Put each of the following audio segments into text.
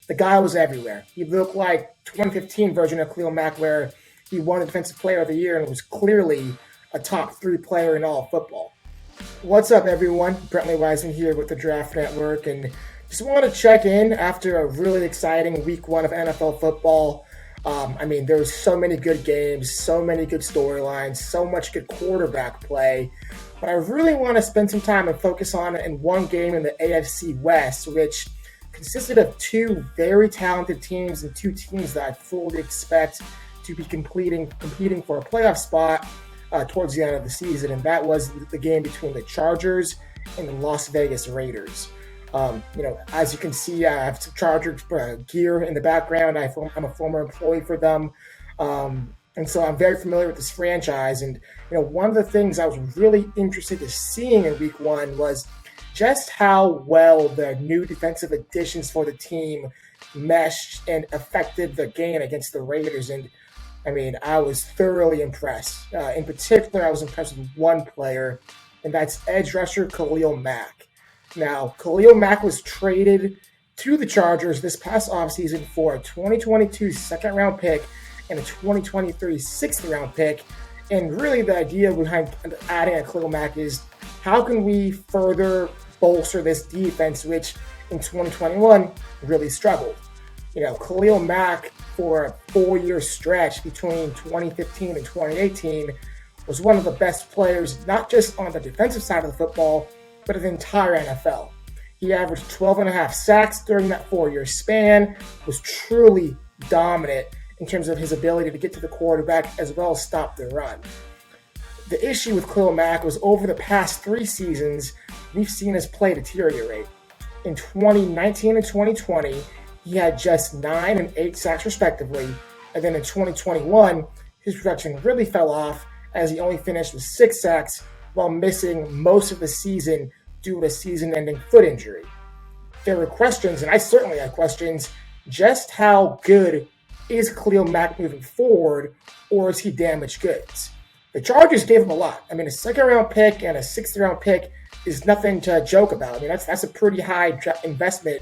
The guy was everywhere. He looked like 2015 version of Khalil Mack, where he won the Defensive Player of the Year and was clearly a top 3 player in all of football. What's up, everyone? Brentley Weissman here with the Draft Network, and just want to check in after a really exciting week 1 of NFL football. There's so many good games, so many good storylines, so much good quarterback play. But I really want to spend some time and focus on it in one game in the AFC West, which consisted of 2 very talented teams and 2 teams that I fully expect to be competing for a playoff spot towards the end of the season. And that was the game between the Chargers and the Las Vegas Raiders. As you can see, I have some Chargers gear in the background. I'm a former employee for them. And so I'm very familiar with this franchise. And, one of the things I was really interested in seeing in week 1 was just how well the new defensive additions for the team meshed and affected the game against the Raiders. And I was thoroughly impressed. In particular, I was impressed with one player, and that's edge rusher Khalil Mack. Now, Khalil Mack was traded to the Chargers this past offseason for a 2022 second-round pick and a 2023 sixth-round pick. And really the idea behind adding a Khalil Mack is how can we further bolster this defense, which in 2021 really struggled. Khalil Mack for a 4-year stretch between 2015 and 2018 was one of the best players, not just on the defensive side of the football, but in the entire NFL. He averaged 12.5 sacks during that 4-year span, was truly dominant in terms of his ability to get to the quarterback as well as stop the run. The issue with Khalil Mack was over the past 3 seasons, we've seen his play deteriorate. In 2019 and 2020, he had just 9 and 8 sacks respectively, and then in 2021, his production really fell off as he only finished with 6 sacks while missing most of the season due to a season-ending foot injury. There were questions, and I certainly had questions, just how good is Khalil Mack moving forward, or is he damaged goods? The Chargers gave him a lot. A second-round pick and a sixth-round pick is nothing to joke about. That's a pretty high investment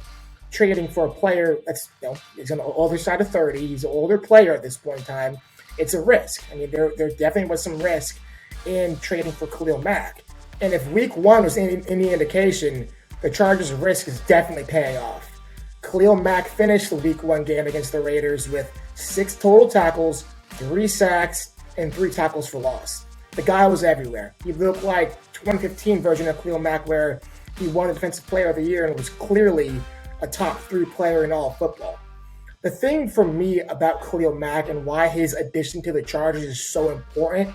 trading for a player that's, he's on the older side of 30. He's an older player at this point in time. It's a risk. There definitely was some risk in trading for Khalil Mack. And if week 1 was any indication, the Chargers' risk is definitely paying off. Khalil Mack finished the week 1 game against the Raiders with 6 total tackles, 3 sacks, and 3 tackles for loss. The guy was everywhere. He looked like 2015 version of Khalil Mack, where he won the Defensive Player of the Year and was clearly a top 3 player in all of football. The thing for me about Khalil Mack and why his addition to the Chargers is so important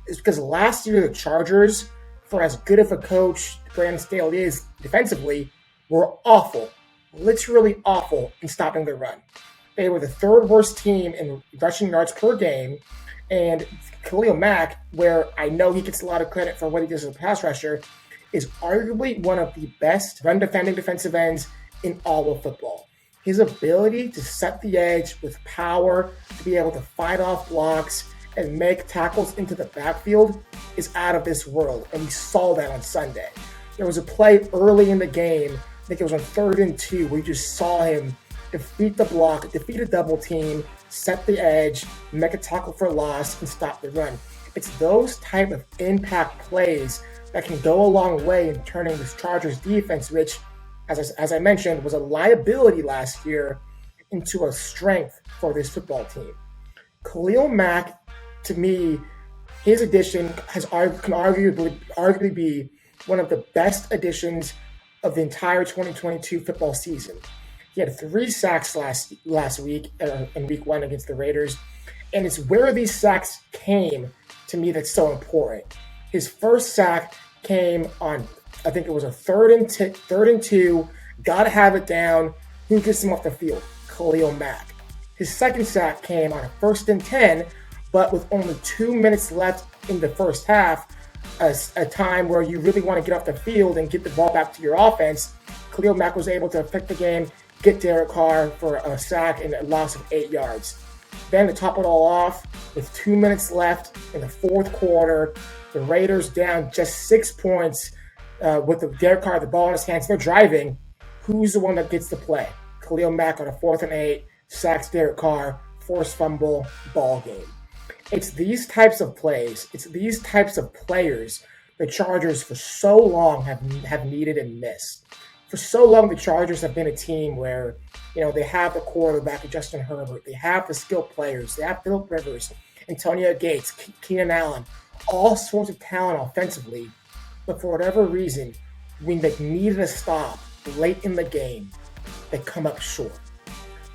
is because last year the Chargers, for as good of a coach Brandon Staley is defensively, were awful, literally awful in stopping the run. They were the 3rd worst team in rushing yards per game, and Khalil Mack, where I know he gets a lot of credit for what he does as a pass rusher, is arguably one of the best run-defending defensive ends in all of football. His ability to set the edge with power, to be able to fight off blocks, and make tackles into the backfield is out of this world, and we saw that on Sunday. There was a play early in the game, I think it was on 3rd and 2, where you just saw him defeat the block, defeat a double team, set the edge, make a tackle for loss, and stop the run. It's those type of impact plays that can go a long way in turning this Chargers defense, which, as I mentioned, was a liability last year, into a strength for this football team. Khalil Mack, to me, his addition can arguably be one of the best additions of the entire 2022 football season. He had 3 sacks last week in week 1 against the Raiders, and it's where these sacks came to me that's so important. His first sack came on, I think it was a 3rd and 2, got to have it down. Who gets him off the field? Khalil Mack. His second sack came on a 1st and 10, but with only 2 minutes left in the first half, a time where you really want to get off the field and get the ball back to your offense. Khalil Mack was able to affect the game, get Derek Carr for a sack and a loss of 8 yards. Then to top it all off, with 2 minutes left in the 4th quarter, the Raiders down just 6 points with the Derek Carr, the ball in his hands. They're driving. Who's the one that gets the play? Khalil Mack on a 4th and 8, sacks Derek Carr, forced fumble, ball game. It's these types of plays, it's these types of players the Chargers for so long have needed and missed. For so long, the Chargers have been a team where, they have the quarterback, Justin Herbert, they have the skilled players, they have Phillip Rivers, Antonio Gates, Keenan Allen, all sorts of talent offensively, but for whatever reason, when they needed a stop late in the game, they come up short.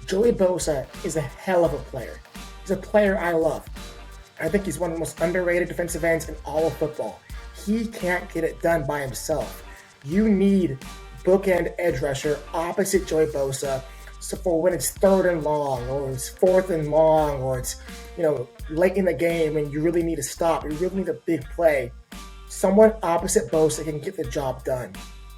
Joey Bosa is a hell of a player. He's a player I love. I think he's one of the most underrated defensive ends in all of football. He can't get it done by himself. You need bookend edge rusher opposite Joey Bosa. So for when it's 3rd and long, or it's 4th and long, or it's late in the game and you really need a stop, you really need a big play, someone opposite Bosa can get the job done.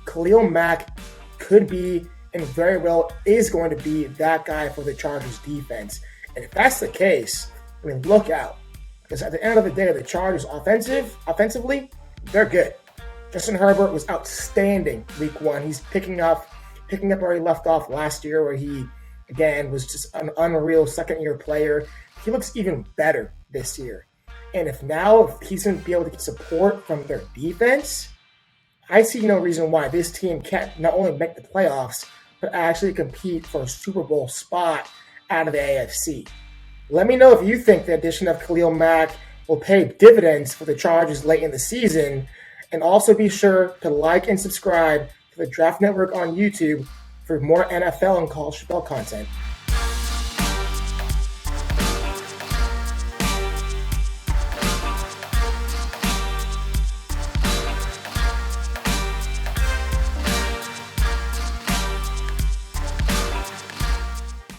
Khalil Mack could be and very well is going to be that guy for the Chargers defense. And if that's the case, look out. Because at the end of the day, the Chargers offensively, they're good. Justin Herbert was outstanding week 1. He's picking up where he left off last year, where he, again, was just an unreal second-year player. He looks even better this year. And if he's going to be able to get support from their defense, I see no reason why this team can't not only make the playoffs, but actually compete for a Super Bowl spot out of the AFC. Let me know if you think the addition of Khalil Mack will pay dividends for the Chargers late in the season. And also be sure to like and subscribe to the Draft Network on YouTube for more NFL and college football content.